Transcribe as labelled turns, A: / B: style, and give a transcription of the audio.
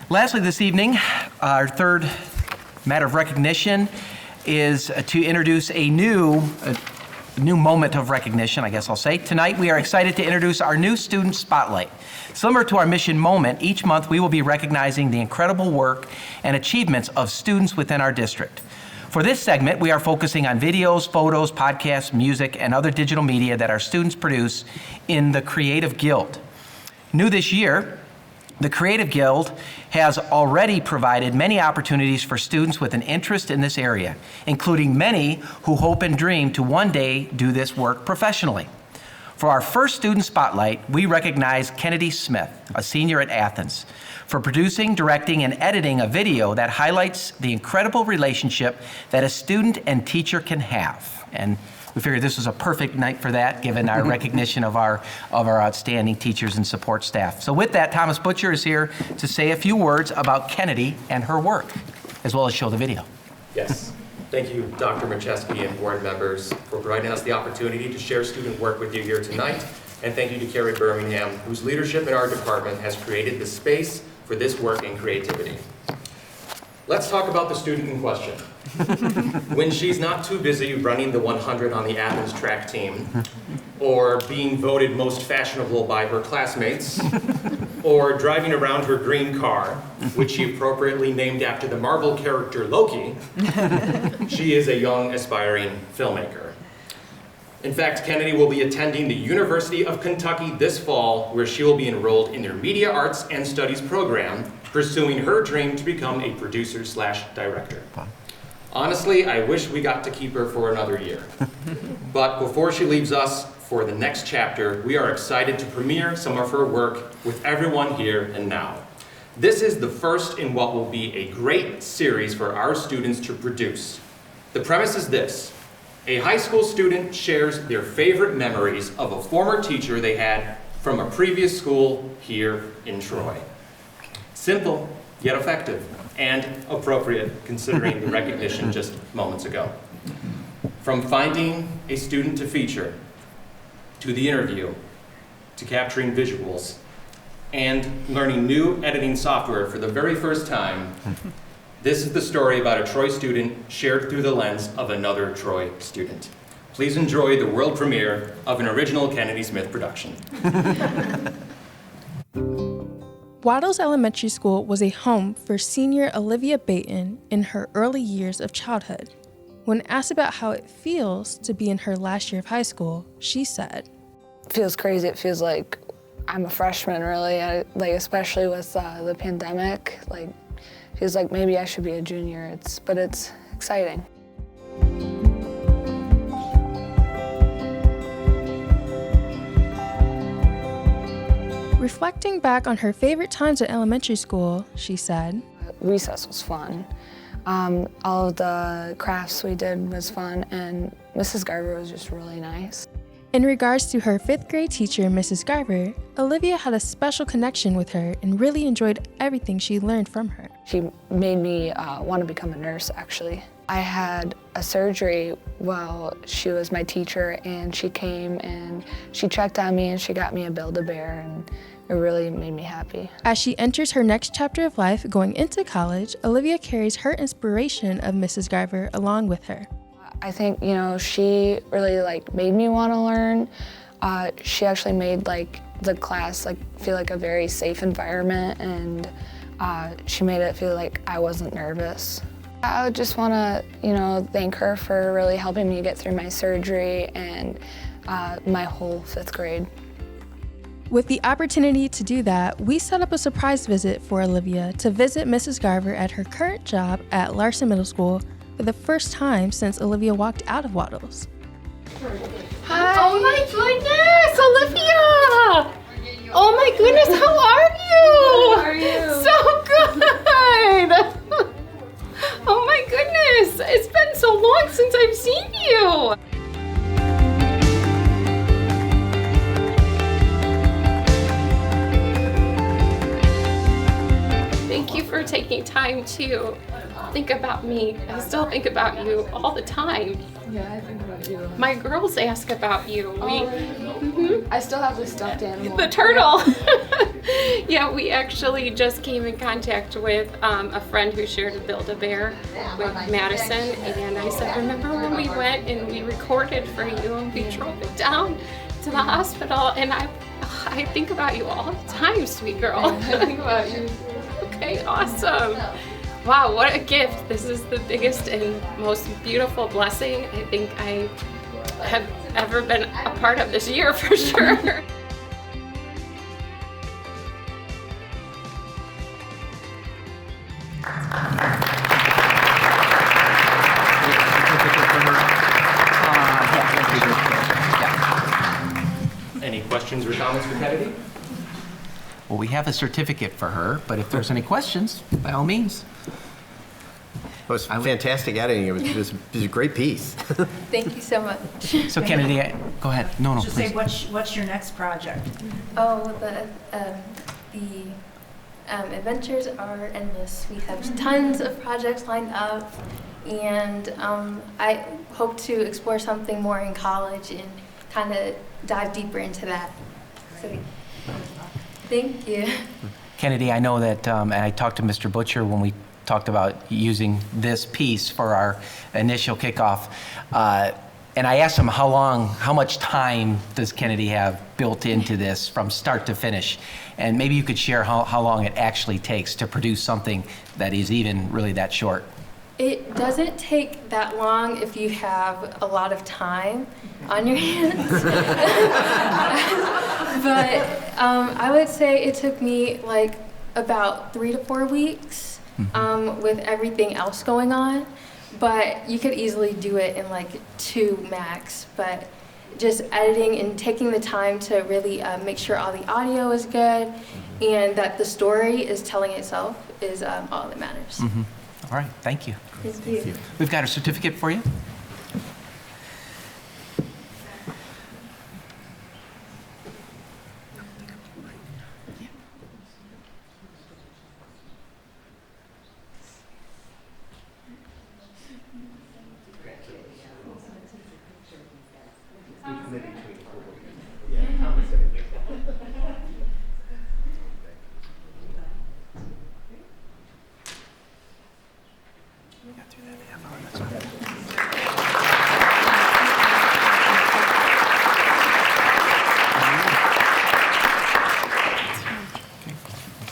A: Lastly, this evening, our third matter of recognition is to introduce a new moment of recognition, I guess I'll say. Tonight, we are excited to introduce our new Student Spotlight. Similar to our mission moment, each month we will be recognizing the incredible work and achievements of students within our district. For this segment, we are focusing on videos, photos, podcasts, music, and other digital media that our students produce in the Creative Guild. New this year, the Creative Guild has already provided many opportunities for students with an interest in this area, including many who hope and dream to one day do this work professionally. For our first Student Spotlight, we recognize Kennedi Smith, a senior at Athens, for producing, directing, and editing a video that highlights the incredible relationship that a student and teacher can have. And we figured this was a perfect night for that, given our recognition of our outstanding teachers and support staff. So with that, Thomas Butcher is here to say a few words about Kennedi and her work, as well as show the video.
B: Yes. Thank you, Dr. Macheski and board members, for providing us the opportunity to share student work with you here tonight. And thank you to Carrie Birmingham, whose leadership in our department has created the space for this work and creativity. Let's talk about the student in question. When she's not too busy running the 100 on the Athens track team, or being voted most fashionable by her classmates, or driving around her green car, which she appropriately named after the Marvel character Loki, she is a young, aspiring filmmaker. In fact, Kennedi will be attending the University of Kentucky this fall, where she will be enrolled in their Media Arts and Studies program, pursuing her dream to become a producer/director. Honestly, I wish we got to keep her for another year. But before she leaves us for the next chapter, we are excited to premiere some of her work with everyone here and now. This is the first in what will be a great series for our students to produce. The premise is this: a high school student shares their favorite memories of a former teacher they had from a previous school here in Troy. Simple, yet effective, and appropriate considering the recognition just moments ago. From finding a student to feature, to the interview, to capturing visuals, and learning new editing software for the very first time, this is the story about a Troy student shared through the lens of another Troy student. Please enjoy the world premiere of an original Kennedi Smith production.
C: Waddles Elementary School was a home for senior Olivia Baton in her early years of childhood. When asked about how it feels to be in her last year of high school, she said,
D: "It feels crazy. It feels like I'm a freshman, really, especially with the pandemic. Feels like maybe I should be a junior, but it's exciting."
C: Reflecting back on her favorite times at elementary school, she said,
D: "Recess was fun. All of the crafts we did was fun, and Mrs. Garber was just really nice."
C: In regards to her 5th grade teacher, Mrs. Garber, Olivia had a special connection with her and really enjoyed everything she learned from her.
D: She made me want to become a nurse, actually. I had a surgery while she was my teacher, and she came and she checked on me and she got me a Build-A-Bear, and it really made me happy.
C: As she enters her next chapter of life, going into college, Olivia carries her inspiration of Mrs. Garber along with her.
D: I think, she really made me want to learn. She actually made the class feel like a very safe environment, and she made it feel like I wasn't nervous. I would just want to, thank her for really helping me get through my surgery and my whole 5th grade.
C: With the opportunity to do that, we set up a surprise visit for Olivia to visit Mrs. Garber at her current job at Larson Middle School for the first time since Olivia walked out of Waddles.
E: Hi. Oh my goodness, Olivia! Oh my goodness, how are you?
F: How are you?
E: So good! Oh my goodness, it's been so long since I've seen you. Thank you for taking time to think about me. I still think about you all the time.
D: Yeah, I think about you.
E: My girls ask about you.
D: I still have the stuffed animal.
E: The turtle. Yeah, we actually just came in contact with a friend who shared a Build-A-Bear with Madison, and I said, remember when we went and we recorded for you and we drove it down to the hospital, and I think about you all the time, sweet girl.
D: I think about you.
E: Okay, awesome. Wow, what a gift. This is the biggest and most beautiful blessing I think I have ever been a part of this year, for sure.
B: Any questions or comments for Kennedi?
A: Well, we have a certificate for her, but if there's any questions, by all means.
F: It was fantastic editing. It was a great piece.
G: Thank you so much.
A: So Kennedi, go ahead. No,
H: Just
A: please.
H: say, what's your next project?
G: Oh, the adventures are endless. We have tons of projects lined up, and I hope to explore something more in college and kind of dive deeper into that. So, thank you.
A: Kennedi, I know that, and I talked to Mr. Butcher when we talked about using this piece for our initial kickoff. And I asked him how much time does Kennedi have built into this from start to finish? And maybe you could share how long it actually takes to produce something that is even really that short.
G: It doesn't take that long if you have a lot of time on your hands. But I would say it took me like about 3 to 4 weeks with everything else going on. But you could easily do it in like 2 max. But just editing and taking the time to really make sure all the audio is good and that the story is telling itself is all that matters.
A: All right, thank you.
G: Thank you.
A: We've got a certificate for you.